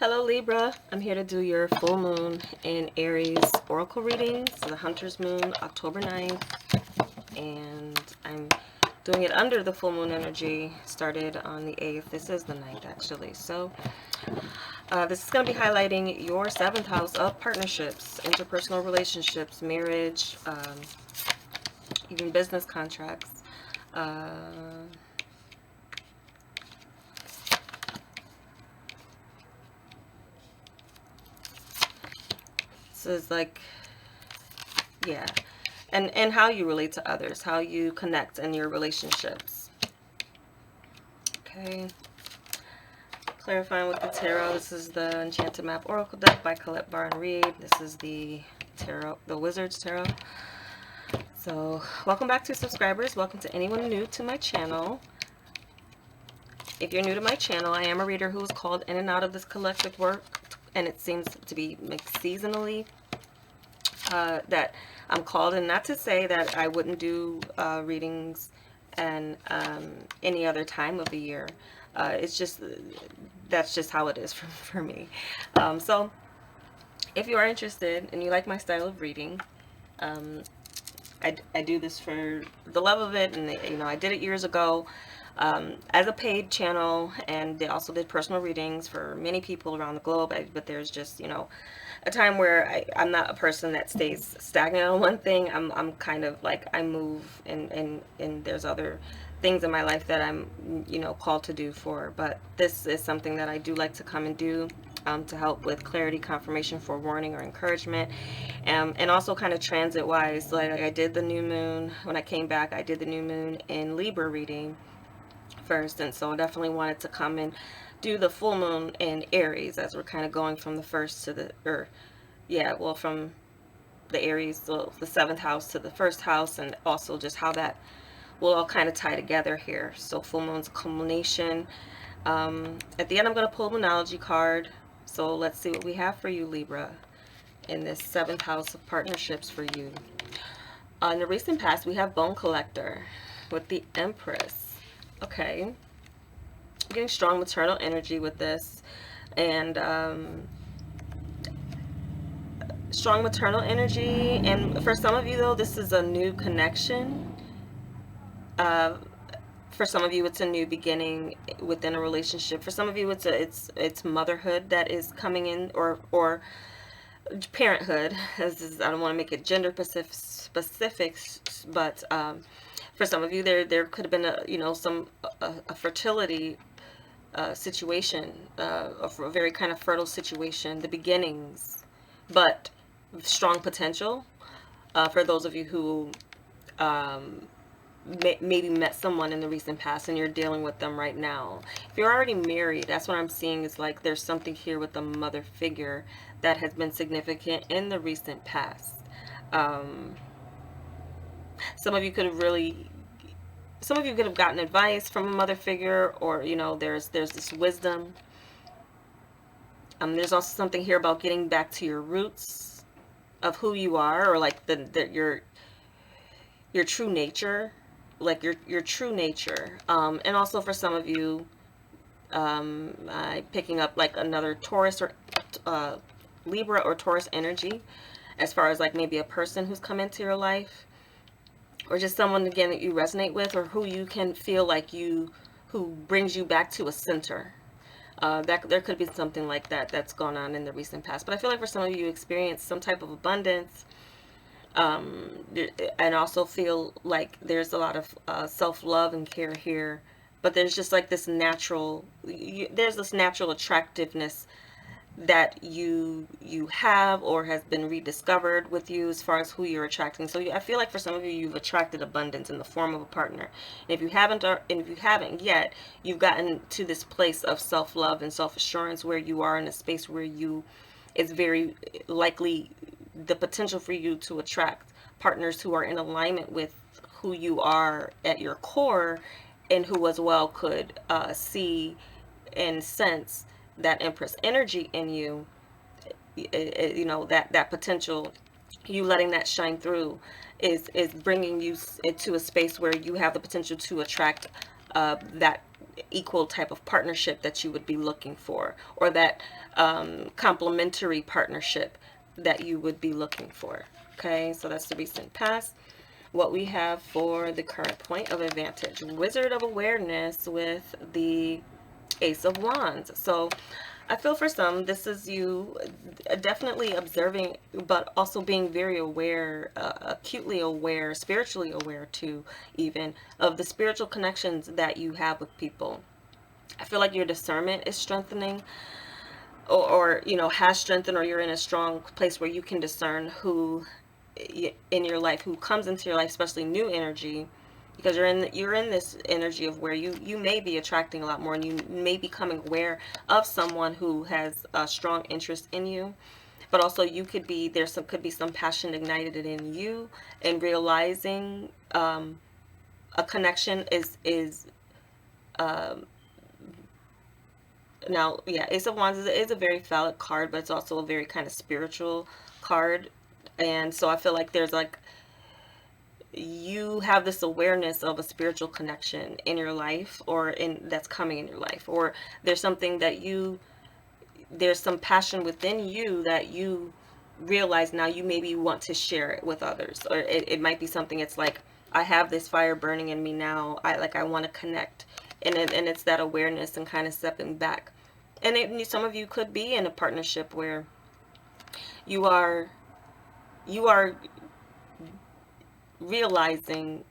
Hello Libra, I'm here to do your full moon in Aries oracle readings, the Hunter's Moon, October 9th, and I'm doing it under the full moon energy, started on the 8th. This is the 9th actually. So this is going to be highlighting your 7th house of partnerships, interpersonal relationships, marriage, even business contracts. This is like, yeah, and how you relate to others, how you connect in your relationships. Okay, clarifying with the tarot. This is the Enchanted Map Oracle deck by Colette Bar and Reed. This is the tarot, the Wizard's Tarot. So welcome back to subscribers. Welcome to anyone new to my channel. If you're new to my channel, I am a reader who is called in and out of this collective work, and it seems to be mixed seasonally. That I'm called, and not to say that I wouldn't do readings and any other time of the year. It's just, that's just how it is for me. So if you are interested and you like my style of reading, I do this for the love of it, and you know, I did it years ago as a paid channel, and they also did personal readings for many people around the globe. But there's just, you know, a time where I'm not a person that stays stagnant on one thing. I'm kind of like, I move, and there's other things in my life that I'm, you know, called to do for. But this is something that I do like to come and do to help with clarity, confirmation, forewarning, or encouragement, and also kind of transit wise. Like I did the new moon when I came back. I did the new moon in Libra reading first, and so I definitely wanted to come and do the full moon in Aries, as we're kind of going from the first to the, or yeah, well, from the Aries, so the 7th house to the 1st house, and also just how that will all kind of tie together here. So full moon's a culmination. At the end, I'm going to pull a Moonology card. So let's see what we have for you, Libra, in this 7th house of partnerships for you. In the recent past, we have Bone Collector with the Empress. Okay, getting strong maternal energy with this, and strong maternal energy. And for some of you though, this is a new connection. For some of you, it's a new beginning within a relationship. For some of you, it's motherhood that is coming in, or parenthood. I don't want to make it gender specifics, but for some of you, there could have been a fertility situation, a very kind of fertile situation, the beginnings, but strong potential. For those of you who maybe met someone in the recent past and you're dealing with them right now. If you're already married, that's what I'm seeing, is like there's something here with the mother figure that has been significant in the recent past. Some of you could have gotten advice from a mother figure, or you know, there's this wisdom. There's also something here about getting back to your roots of who you are, or like your true nature, like your true nature. And also for some of you, picking up like another Taurus or Libra or Taurus energy, as far as like maybe a person who's come into your life, or just someone again that you resonate with, or who you can feel like who brings you back to a center. That there could be something like that that's gone on in the recent past. But I feel like for some of you, experience some type of abundance, and also feel like there's a lot of self-love and care here. But there's just like this natural, there's this natural attractiveness that you have, or has been rediscovered with you as far as who you're attracting. So I feel like for some of you, you've attracted abundance in the form of a partner. And if you haven't yet, you've gotten to this place of self-love and self-assurance where you are in a space where it's very likely the potential for you to attract partners who are in alignment with who you are at your core, and who as well could see and sense that Empress energy in you. You know, that potential, you letting that shine through is bringing you to a space where you have the potential to attract that equal type of partnership that you would be looking for, or that complementary partnership that you would be looking for. Okay, so that's the recent past. What we have for the current point of advantage, Wizard of Awareness with the Ace of Wands. So I feel for some, this is you definitely observing, but also being very aware, acutely aware, spiritually aware too, even of the spiritual connections that you have with people. I feel like your discernment is strengthening, or you know, has strengthened, or you're in a strong place where you can discern who in your life, who comes into your life, especially new energy, because you're in this energy of where you may be attracting a lot more, and you may be becoming aware of someone who has a strong interest in you. But also you could be, could be some passion ignited in you, and realizing a connection is now, yeah, Ace of Wands is a very phallic card, but it's also a very kind of spiritual card. And so I feel like there's like, you have this awareness of a spiritual connection in your life, or in that's coming in your life, or there's something that there's some passion within you that you realize now you maybe want to share it with others. Or it might be something, it's like, I have this fire burning in me now, I want to connect. And it's that awareness and kind of stepping back. And some of you could be in a partnership where you are realizing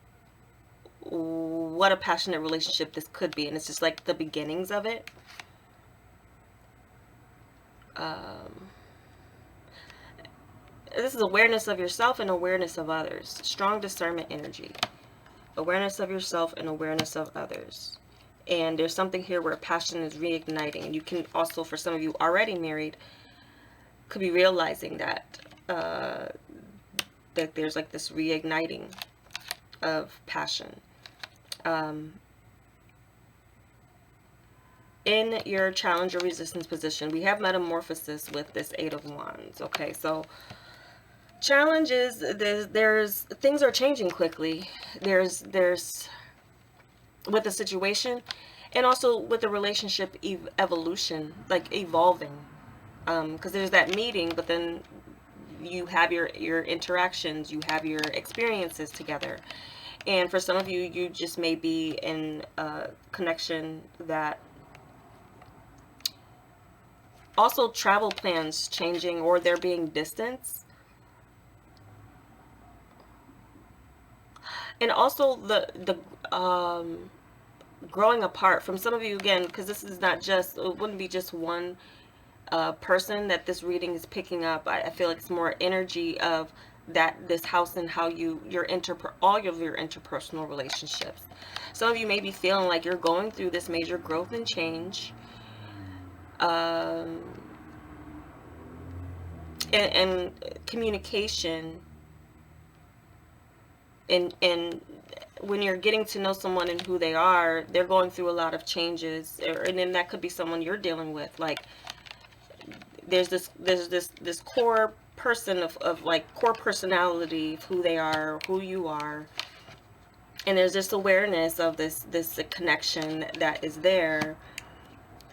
what a passionate relationship this could be, and it's just like the beginnings of it. This is awareness of yourself and awareness of others. Strong discernment energy. Awareness of yourself and awareness of others. And there's something here where passion is reigniting. And you can also, for some of you already married, could be realizing that that there's like this reigniting of passion. In your challenge or resistance position, we have metamorphosis with this Eight of Wands. Okay, so challenge is there's things are changing quickly. There's with the situation, and also with the relationship evolution, like evolving. Because there's that meeting, but then you have your interactions, you have your experiences together. And for some of you, you just may be in a connection that also travel plans changing, or there being distance. And also the growing apart from some of you, again, because this is not just, it wouldn't be just one person that this reading is picking up. I feel like it's more energy of that, this house, and how all of your interpersonal relationships. Some of you may be feeling like you're going through this major growth and change, and communication, and when you're getting to know someone and who they are, they're going through a lot of changes, and then that could be someone you're dealing with. Like, there's this core person of like core personality of who they are, who you are, and there's this awareness of this connection that is there,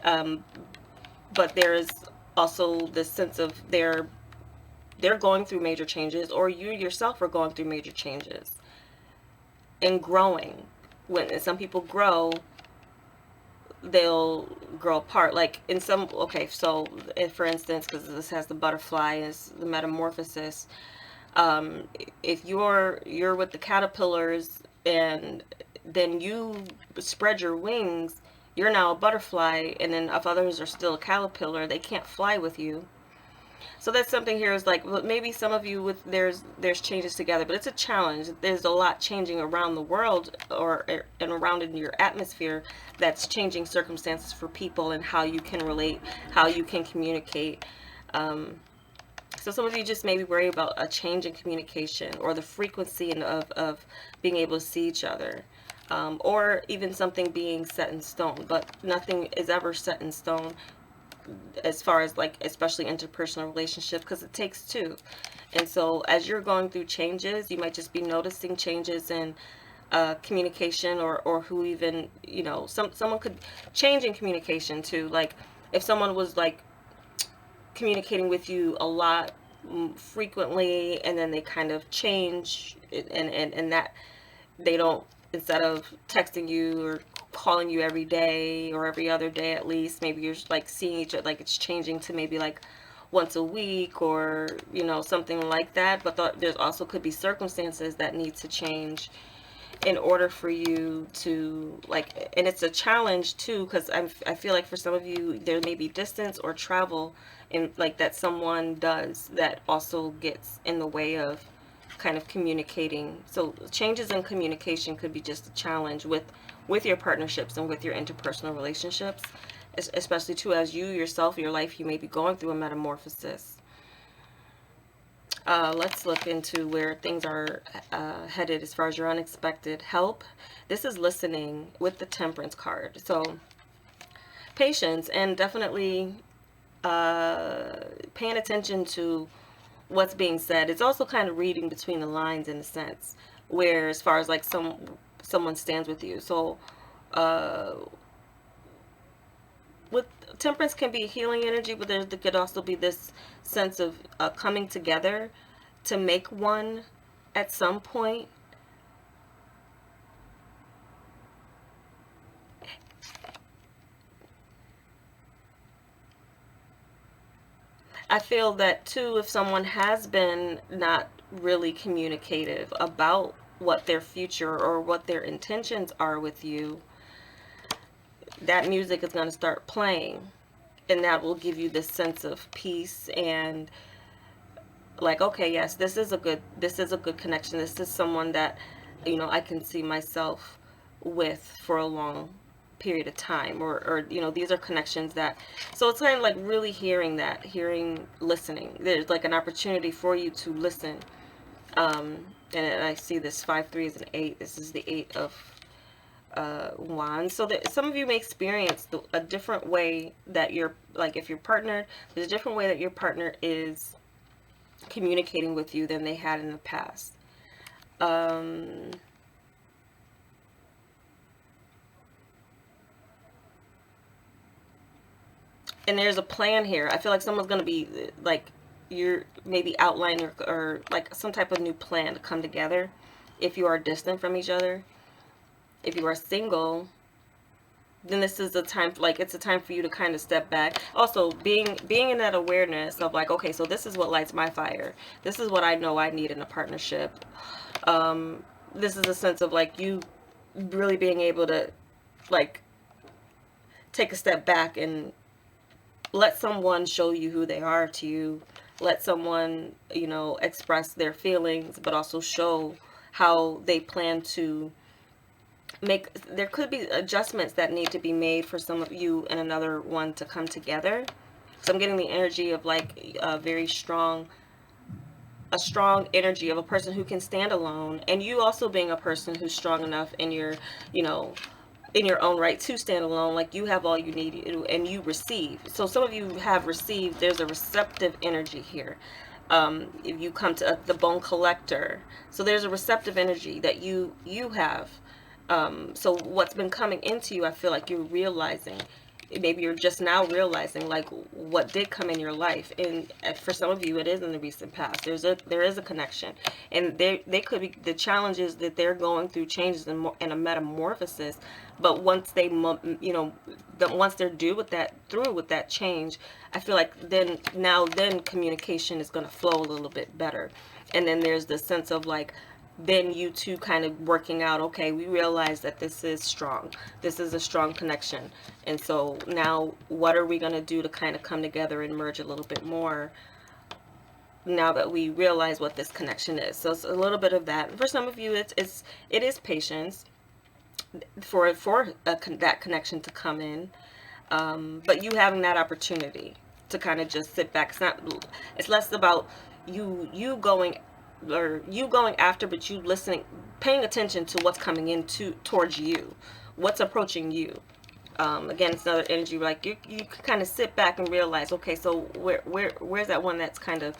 but there's also this sense of they're going through major changes, or you yourself are going through major changes and growing. When some people grow, they'll grow apart. Like in some, okay, so if, for instance, because this has the butterfly, is the metamorphosis, if you're with the caterpillars, and then you spread your wings, you're now a butterfly, and then if others are still a caterpillar, they can't fly with you. So that's something here, is like, maybe some of you with there's changes together, but it's a challenge. There's a lot changing around the world, and around in your atmosphere, that's changing circumstances for people, and how you can relate, how you can communicate. So some of you just maybe worry about a change in communication, or the frequency of being able to see each other, or even something being set in stone. But nothing is ever set in stone, as far as like, especially interpersonal relationship, because it takes two. And so as you're going through changes, you might just be noticing changes in communication, or who even, someone could change in communication too. Like if someone was like communicating with you a lot, frequently, and then they kind of change, and that they don't, instead of texting you or calling you every day or every other day, at least maybe you're like seeing each other, like it's changing to maybe like once a week, or something like that. But there's also could be circumstances that need to change in order for you to like, and it's a challenge too, because I feel like for some of you there may be distance or travel in like that someone does that also gets in the way of kind of communicating. So changes in communication could be just a challenge with your partnerships and with your interpersonal relationships, especially too as you yourself, your life, you may be going through a metamorphosis. Let's look into where things are headed as far as your unexpected help. This is listening with the Temperance card. So patience, and definitely paying attention to what's being said. It's also kind of reading between the lines in a sense, where as far as like someone stands with you. So uh, with Temperance can be healing energy, but there could also be this sense of coming together to make one at some point. I feel that too, if someone has been not really communicative about what their future or what their intentions are with you, that music is going to start playing, and that will give you this sense of peace and like, okay, yes, this is a good connection. This is someone that I can see myself with for a long period of time, or these are connections that, so it's kind of like really listening. There's like an opportunity for you to listen. And I see this 5 3 is an 8. This is the 8 of wands. So that some of you may experience a different way that you're like, if you're partnered, there's a different way that your partner is communicating with you than they had in the past. And there's a plan here. I feel like someone's going to be like, you're maybe outlining or like some type of new plan to come together if you are distant from each other. If you are single, then this is the time, like it's a time for you to kind of step back. Also being in that awareness of like, okay, so this is what lights my fire. This is what I know I need in a partnership. This is a sense of like you really being able to like take a step back and let someone show you who they are to you. Let someone, express their feelings, but also show how they plan to there could be adjustments that need to be made for some of you and another one to come together. So I'm getting the energy of like a strong energy of a person who can stand alone, and you also being a person who's strong enough in your, you know, in your own right to stand alone. Like you have all you need, and you receive. So some of you have received. There's a receptive energy here. If you come to the bone collector, so there's a receptive energy that you have. So what's been coming into you, I feel like you're realizing, maybe you're just now realizing like what did come in your life, and for some of you it is in the recent past. There is a connection, and they could be the challenges that they're going through, changes in a metamorphosis. But once they once they're through with that change, I feel like then communication is going to flow a little bit better. And then there's the sense of like, then you two kind of working out, okay, we realize that this is strong. This is a strong connection. And so now what are we going to do to kind of come together and merge a little bit more now that we realize what this connection is? So it's a little bit of that. For some of you, it is patience for that connection to come in. But you having that opportunity to kind of just sit back. It's less about you going after, but you listening, paying attention to what's coming towards you, what's approaching you. Again, it's another energy like you can kind of sit back and realize, okay, so where's that one that's kind of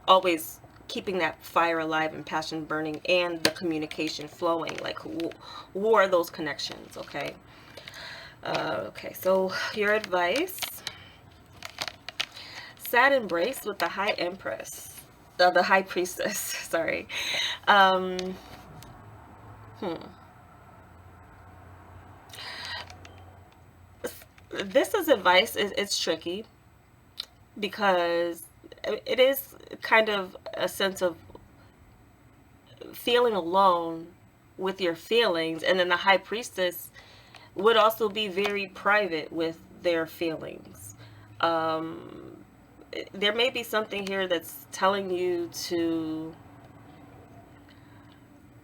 always keeping that fire alive and passion burning and the communication flowing. Like, who are those connections? Okay. Okay, so your advice. Sad embrace with the High Empress. The High Priestess, sorry. Um, This is advice. It's tricky because it is kind of a sense of feeling alone with your feelings, and then the High Priestess would also be very private with their feelings. There may be something here that's telling you to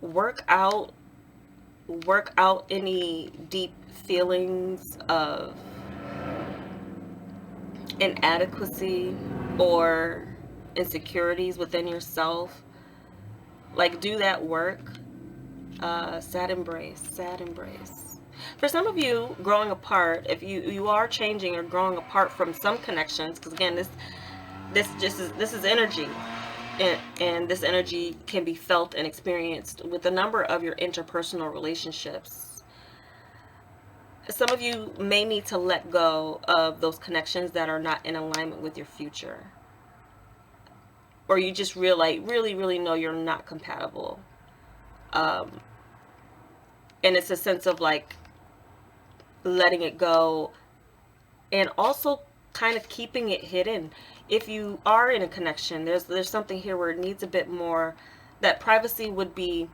work out any deep feelings of inadequacy or insecurities within yourself. Like, do that work. Sad embrace, sad embrace. For some of you, growing apart, if you are changing or growing apart from some connections, because again, this is energy, and this energy can be felt and experienced with a number of your interpersonal relationships. Some of you may need to let go of those connections that are not in alignment with your future, or you just really know you're not compatible. And it's a sense of like letting it go, and also kind of keeping it hidden. If you are in a connection, there's something here where it needs a bit more. That privacy would be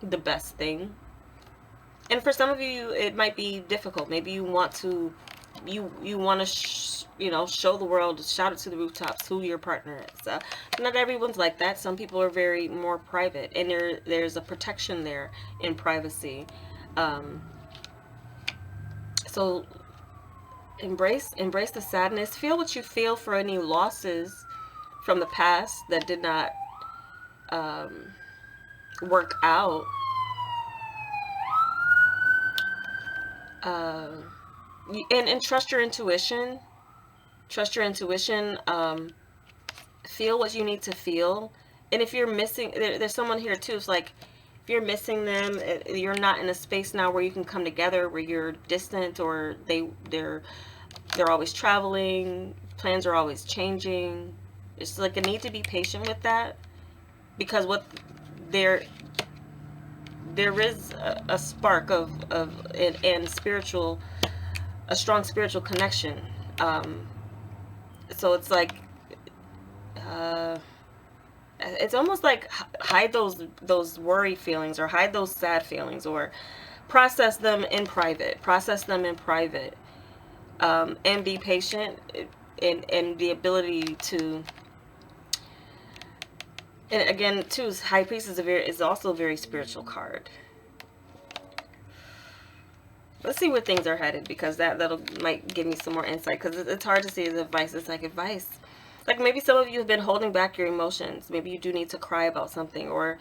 the best thing. And for some of you, it might be difficult. Maybe you want to, you want to, show the world, shout it to the rooftops who your partner is. Not everyone's like that. Some people are very more private, and there's a protection there in privacy. So embrace the sadness. Feel what you feel for any losses from the past that did not work out. And trust your intuition. Trust your intuition. Feel what you need to feel. And if you're missing, there's someone here too. It's like, if you're missing them, you're not in a space now where you can come together, where you're distant, or they're always traveling, plans are always changing. It's like a need to be patient with that, because what there is a spark of and spiritual, a strong spiritual connection. So it's like, it's almost like hide those worry feelings, or hide those sad feelings, or process them in private. And be patient, and the ability to. And again, too, High Priest is also a very spiritual card. Let's see where things are headed, because that'll might give me some more insight, because it's hard to see as advice. It's like advice. Like, maybe some of you have been holding back your emotions. Maybe you do need to cry about something, or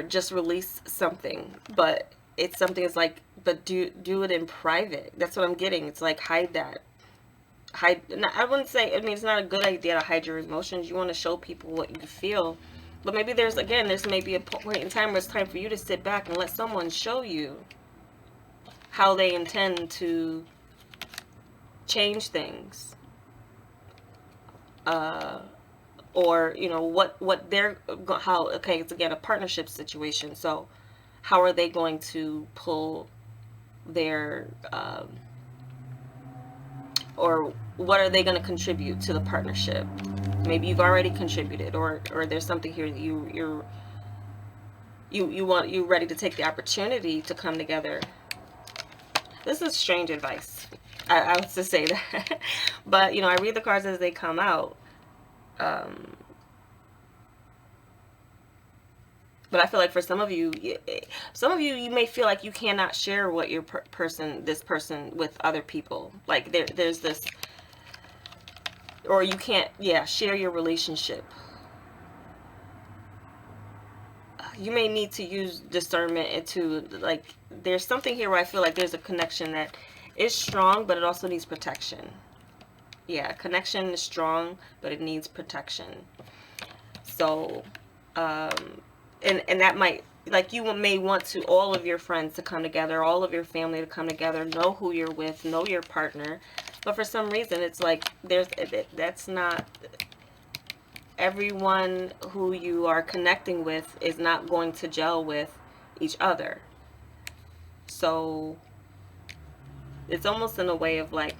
just release something. But it's something that's like, but do it in private. That's what I'm getting. It's like, hide that. I wouldn't say, it's not a good idea to hide your emotions. You want to show people what you feel. But maybe there's maybe a point in time where it's time for you to sit back and let someone show you how they intend to change things. Or, what they're, okay, it's again a partnership situation. So how are they going to pull their, or what are they going to contribute to the partnership? Maybe you've already contributed, or there's something here that you're ready to take the opportunity to come together. This is strange advice. I would just say that. But, I read the cards as they come out. But I feel like for some of you, you may feel like you cannot share what your this person with other people. Like, there's this, or you can't, share your relationship. You may need to use discernment into, like, there's something here where I feel like there's a connection that is strong, but it also needs protection. Yeah, connection is strong, but it needs protection. So And that might, like, you may want to all of your friends to come together, all of your family to come together, know who you're with, know your partner. But for some reason, it's like that's not everyone who you are connecting with is not going to gel with each other. So it's almost in a way of like,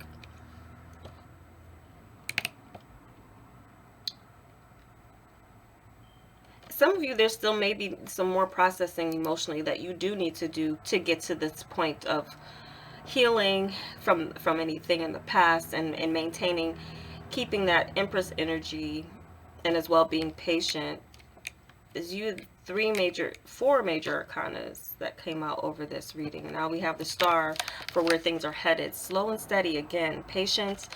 some of you, there's still maybe some more processing emotionally that you do need to do to get to this point of healing from anything in the past, and maintaining, keeping that Empress energy, and as well being patient. Is you four major arcanas that came out over this reading. Now we have the Star for where things are headed. Slow and steady again. Patience.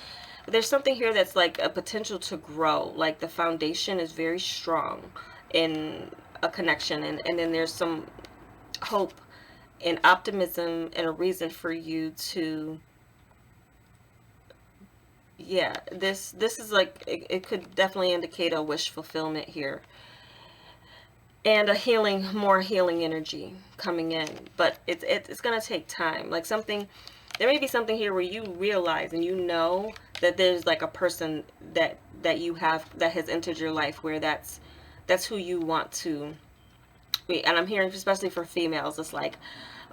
There's something here that's like a potential to grow. Like the foundation is very strong in a connection. And then there's some hope and optimism and a reason for you to, yeah, this is like, it could definitely indicate a wish fulfillment here, and a healing, more healing energy coming in. But it's gonna take time. Like something, there may be something here where you realize and you know that there's like a person that you have that has entered your life where that's who you want to be. And I'm hearing, especially for females, it's like,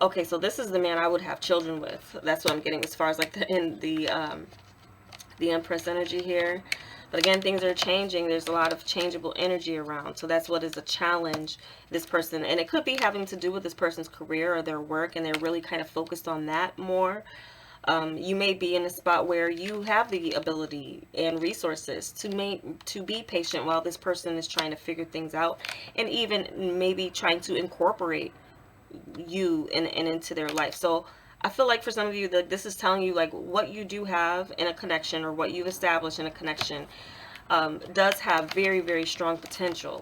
okay, so this is the man I would have children with. That's what I'm getting as far as like the Empress energy here. But again, things are changing. There's a lot of changeable energy around. So that's what is a challenge, this person. And it could be having to do with this person's career or their work, and they're really kind of focused on that more. You may be in a spot where you have the ability and resources to be patient while this person is trying to figure things out, and even maybe trying to incorporate you and into their life. So I feel like for some of you, that this is telling you like what you do have in a connection, or what you've established in a connection, does have very, very strong potential.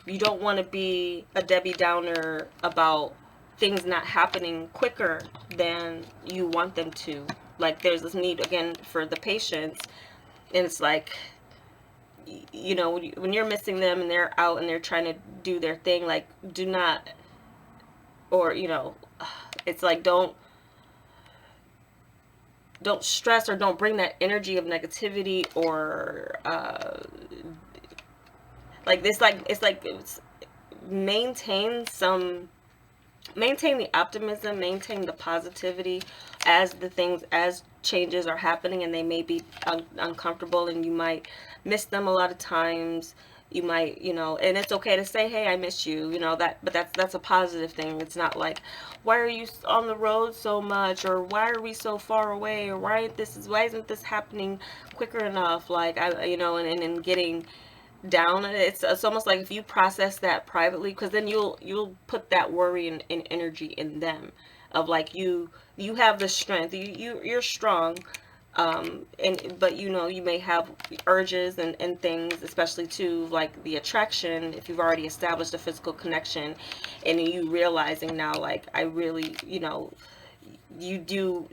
You don't want to be a Debbie Downer about things not happening quicker than you want them to. Like there's this need again for the patience, and it's like, you know, when you're missing them and they're out and they're trying to do their thing, like do not, or you know, it's like don't stress, or don't bring that energy of negativity, or like this, like it's maintain the optimism, maintain the positivity as as changes are happening, and they may be uncomfortable, and you might miss them a lot of times. You might, you know, and it's okay to say, hey, I miss you, you know, that, but that's a positive thing. It's not like, why are you on the road so much, or why are we so far away, or why isn't this happening quicker enough, like you know, and getting down. It's almost like if you process that privately, because then you'll put that worry and energy in them, of like you have the strength, you're strong, but you know, you may have urges and things, especially to like the attraction, if you've already established a physical connection, and you realizing now, like, I really, you know, you do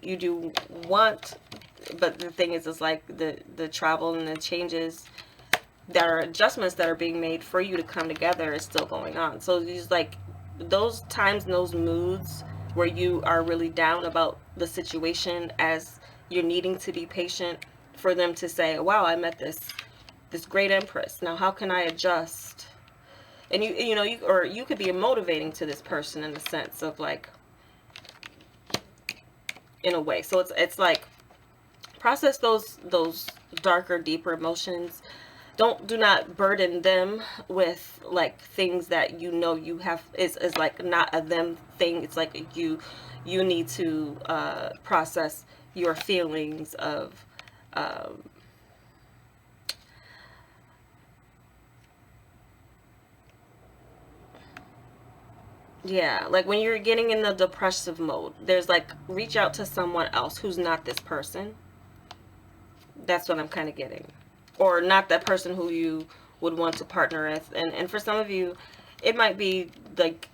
want, but the thing is like the travel and the changes, there are adjustments that are being made for you to come together is still going on. So these, like, those times and those moods where you are really down about the situation, as you're needing to be patient for them to say, wow, I met this great Empress, now how can I adjust? And you know, you could be motivating to this person in the sense of like, in a way. So it's like, process those darker, deeper emotions. Do not burden them with like things that you know you have is like not a them thing. It's like you need to process your feelings of yeah, like when you're getting in the depressive mode, there's like, reach out to someone else who's not this person. That's what I'm kind of getting. Or not that person who you would want to partner with. And for some of you, it might be like,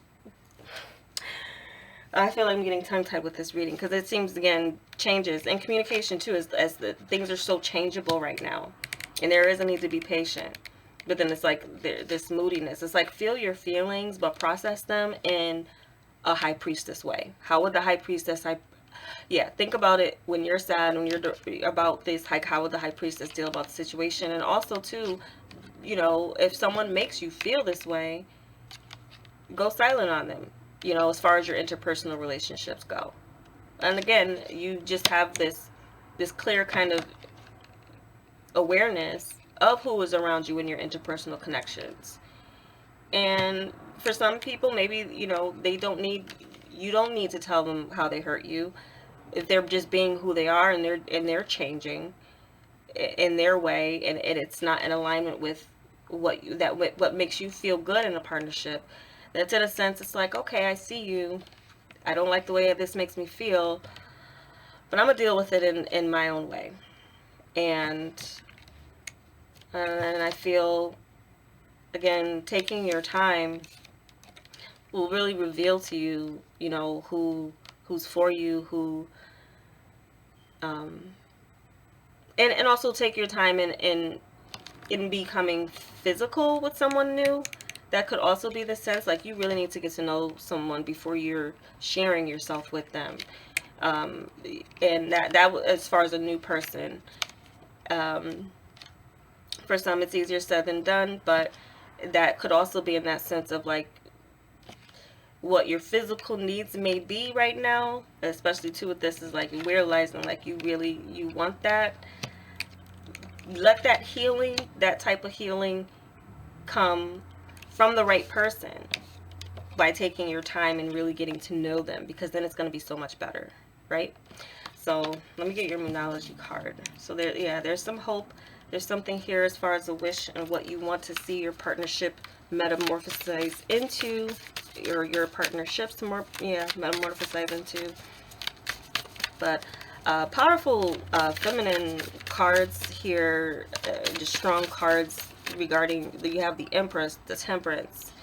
I feel like I'm getting tongue-tied with this reading, because it seems, again, changes. And communication, too, as the things are so changeable right now. And there is a need to be patient. But then it's like this moodiness. It's like feel your feelings, but process them in a high priestess way. How would the high priestess, yeah, think about it when you're sad, when you're about this, like how would the high priestess deal about the situation? And also too, you know, if someone makes you feel this way, go silent on them, you know, as far as your interpersonal relationships go. And again, you just have this clear kind of awareness of who is around you in your interpersonal connections. And for some people, maybe, you know, you don't need to tell them how they hurt you. If they're just being who they are, and they're changing in their way, and it's not in alignment with what makes you feel good in a partnership, that's in a sense, it's like, okay, I see you. I don't like the way this makes me feel, but I'm gonna deal with it in my own way. And I feel, again, taking your time will really reveal to you, you know, who's for you, who, um, and also take your time in becoming physical with someone new. That could also be the sense, like you really need to get to know someone before you're sharing yourself with them. Um, and that as far as a new person, um, for some it's easier said than done, but that could also be in that sense of like what your physical needs may be right now, especially too with this, is like realizing like you want that. Let that healing, that type of healing, come from the right person by taking your time and really getting to know them, because then it's going to be so much better, right? So let me get your Moonology card. So there, yeah, there's some hope. There's something here as far as a wish and what you want to see your partnership metamorphosize into, or your partnerships to metamorphosize into. But powerful feminine cards here, just strong cards regarding, you have the Empress, the Temperance,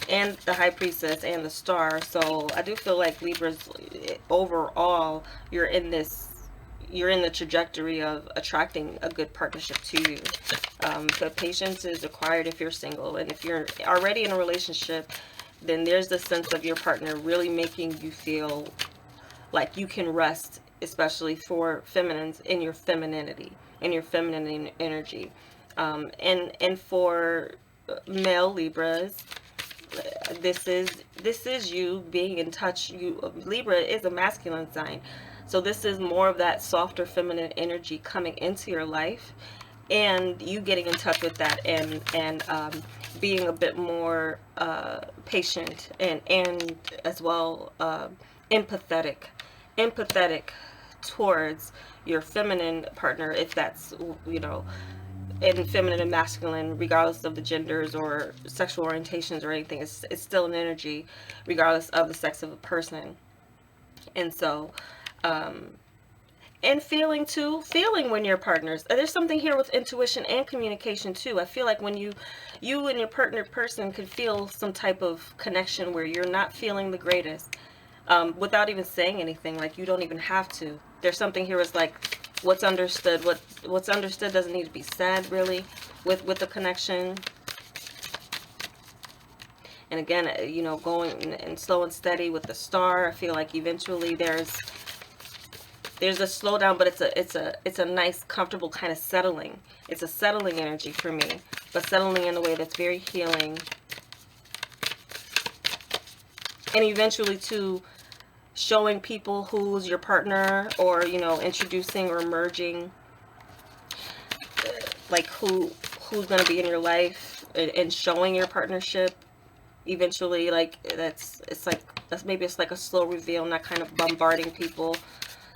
and the High Priestess, and the Star. So I do feel like Libras, overall, you're in the trajectory of attracting a good partnership to you. But patience is required if you're single, and if you're already in a relationship, then there's the sense of your partner really making you feel like you can rest, especially for feminines, in your femininity, in your feminine energy. And for male Libras, this is you being in touch. Libra is a masculine sign, so this is more of that softer feminine energy coming into your life, and you getting in touch with that, and being a bit more patient, and as well empathetic towards your feminine partner, if that's, you know, in feminine and masculine, regardless of the genders or sexual orientations or anything. It's still an energy regardless of the sex of a person. And so and feeling when your partners, there's something here with intuition and communication too. I feel like when you and your person could feel some type of connection where you're not feeling the greatest, without even saying anything. Like you don't even have to. There's something here is like what's understood. What's understood doesn't need to be said, really, with the connection. And again, you know, going and slow and steady with the Star. I feel like eventually there's a slowdown, but it's a nice, comfortable kind of settling. It's a settling energy for me, but settling in a way that's very healing. And eventually too, showing people who's your partner, or, you know, introducing or merging, like who's going to be in your life, and showing your partnership eventually. Like maybe it's like a slow reveal, not kind of bombarding people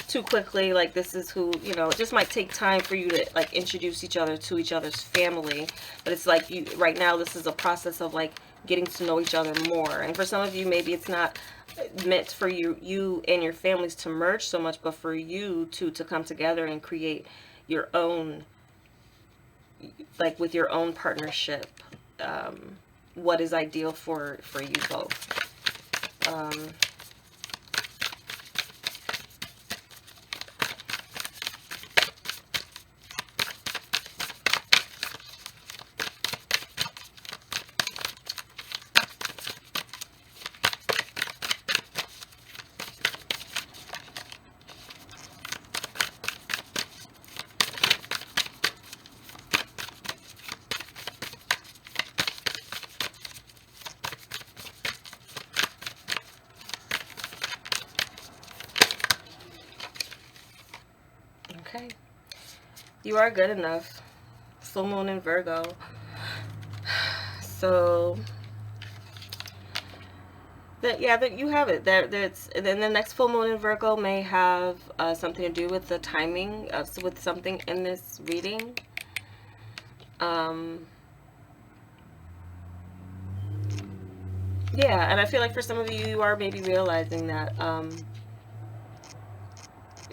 too quickly. Like this is who, you know, it just might take time for you to like introduce each other to each other's family, but it's like you right now, this is a process of like getting to know each other more. And for some of you, maybe it's not meant for you and your families to merge so much, but for you to come together and create your own, like with your own partnership, what is ideal for you both. You are good enough. Full moon in Virgo. So that, yeah, that you have it. That's, and then the next full moon in Virgo may have something to do with the timing of with something in this reading. Yeah, and I feel like for some of you, you are maybe realizing that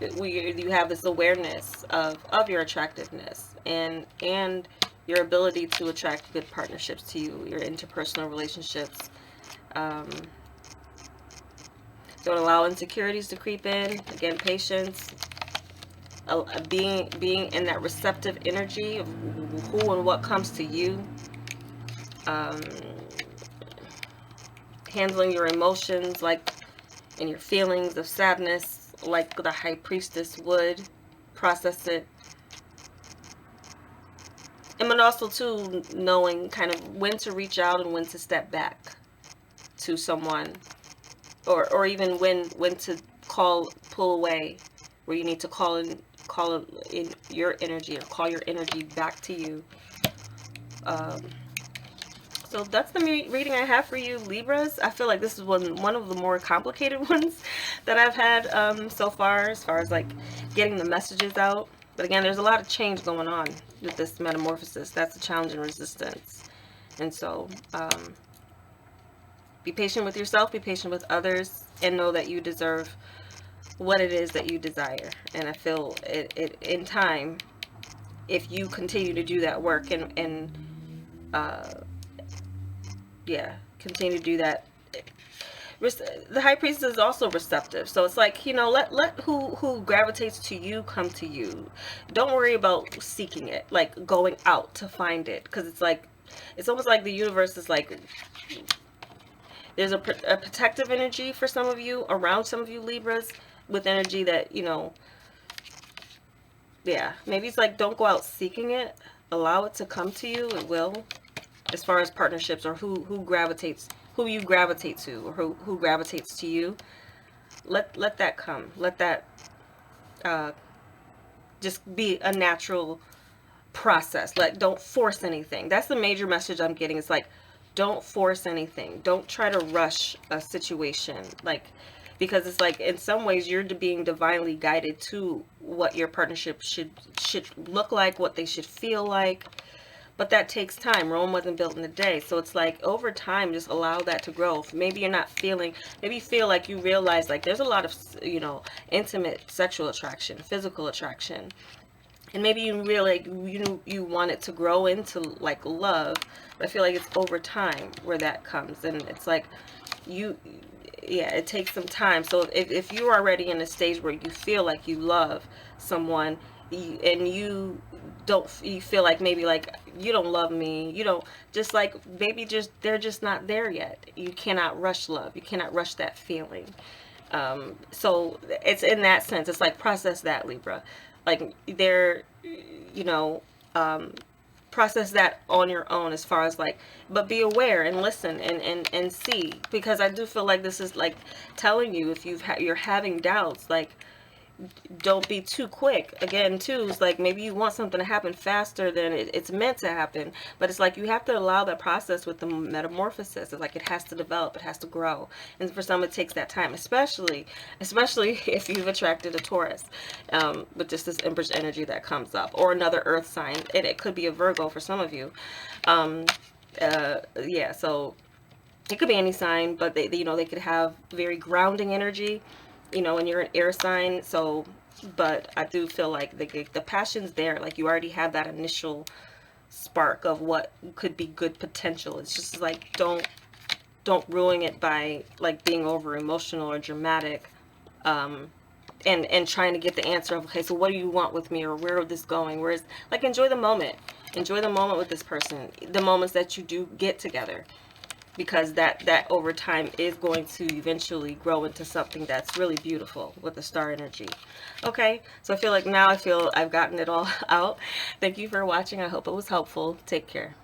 you have this awareness of your attractiveness and your ability to attract good partnerships to you, your interpersonal relationships. Don't allow insecurities to creep in. Again, patience. Being in that receptive energy of who and what comes to you. Handling your emotions like and your feelings of sadness like the high priestess would. Process it. And but also too knowing kind of when to reach out and when to step back to someone, or even when to pull away, where you need to call in your energy, or call your energy back to you. So that's the reading I have for you, Libras. I feel like this is one of the more complicated ones that I've had so far, as like getting the messages out. But again, there's a lot of change going on with this metamorphosis. That's the challenge and resistance. And so be patient with yourself, be patient with others, and know that you deserve what it is that you desire. And I feel it in time, if you continue to do that work and yeah, continue to do that. The high priestess is also receptive, so it's like, you know, let who gravitates to you come to you. Don't worry about seeking it, like going out to find it, because it's like, it's almost like the universe is like, there's a protective energy for some of you, around some of you Libras, with energy that, you know, yeah, maybe it's like, don't go out seeking it, allow it to come to you. It will, as far as partnerships, or who you gravitate to, or who gravitates to you. Let that come. Let that just be a natural process. Don't force anything. That's the major message I'm getting. It's like, don't force anything. Don't try to rush a situation. Like, because it's like, in some ways, you're being divinely guided to what your partnership should look like, what they should feel like. But that takes time. Rome wasn't built in a day. So it's like, over time, just allow that to grow. Maybe you're not feeling, maybe you feel like you realize, like, there's a lot of, you know, intimate sexual attraction, physical attraction. And maybe you really, you want it to grow into, like, love. But I feel like it's over time where that comes. And it's like, yeah, it takes some time. So if you're already in a stage where you feel like you love someone, and you feel like maybe like you don't love me, you don't, just like, maybe just they're just not there yet. You cannot rush love. You cannot rush that feeling. So it's in that sense, it's like, process that, Libra. Like, you know, process that on your own, as far as like, but be aware and listen and see, because I do feel like this is like telling you, if you're having doubts, like, don't be too quick. Again, too, it's like, maybe you want something to happen faster than it's meant to happen, but it's like, you have to allow that process with the metamorphosis. It's like, it has to develop, it has to grow, and for some it takes that time, especially if you've attracted a Taurus, with just this Empress energy that comes up, or another earth sign. It could be a Virgo for some of you. Yeah, so it could be any sign, but they, you know, they could have very grounding energy, you know, and you're an air sign. So, but I do feel like the passion's there. Like, you already have that initial spark of what could be good potential. It's just like, don't ruin it by like being over emotional or dramatic, and trying to get the answer of, okay, so what do you want with me, or where is this going? Whereas, like, enjoy the moment with this person, the moments that you do get together, because that over time is going to eventually grow into something that's really beautiful with the star energy. Okay, so I feel like now I've gotten it all out. Thank you for watching. I hope it was helpful. Take care.